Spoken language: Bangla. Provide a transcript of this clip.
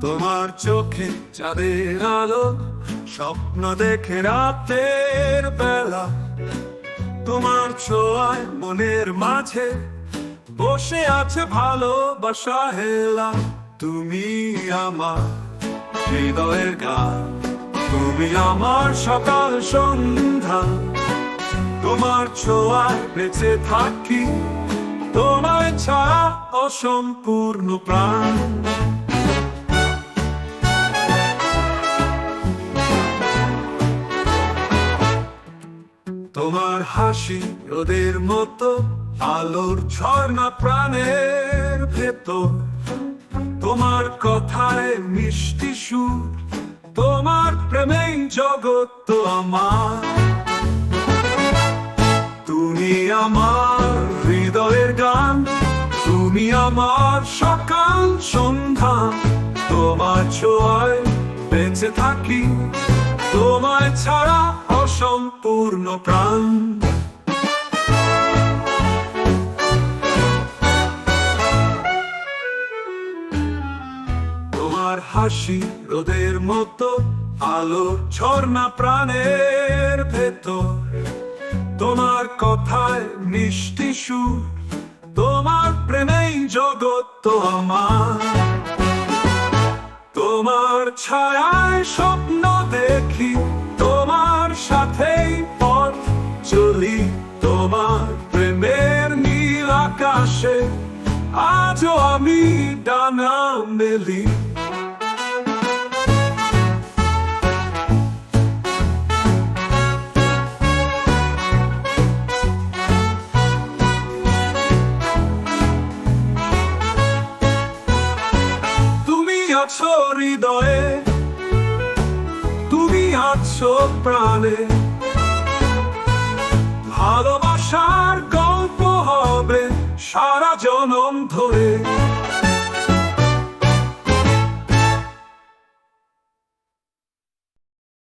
তোমার চোখে চাঁদের আলো, স্বপ্ন দেখে রাতের বেলা। তোমার ছোঁয়ায় মনের মাঝে বসে আছে ভালোবাসা হেলা। তুমি আমার হৃদয়ের গান, তুমি আমার সকাল সন্ধ্যা। তোমার ছোঁয়ায় বেঁচে থাকি, তোমার ছাড়া অসম্পূর্ণ প্রাণ। তোমার হাসি রোদের মতো, আলোর ঝর্ণা প্রাণের ভেতর। তোমার কথায় মিষ্টি সুর, তোমার প্রেমেই জগৎ তো আমার। তুমি আমার হৃদয়ের গান, তুমি আমার সকাল সন্ধ্যা। তোমার ছোঁয়ায় বেঁচে থাকি, তোমায় ছাড়া অসম্পূর্ণ প্রাণ। তোমার হাসি রোদের মতো, আলো ঝর্ণা প্রাণের ভেতর। তোমার কথায় মিষ্টি সুর, তোমার প্রেমেই জগৎ তো আমার। তোমার ছায়ায় স্বপ্ন দেখি, তোমার সাথেই পথ চলি। তোমার প্রেমের নীল আকাশে আজও আমি ডানা মেলি। তুমি আছো হৃদয়ে, তুমি আছো প্রাণে। ভালোবাসার গল্প হবে সারা জনম ধরে।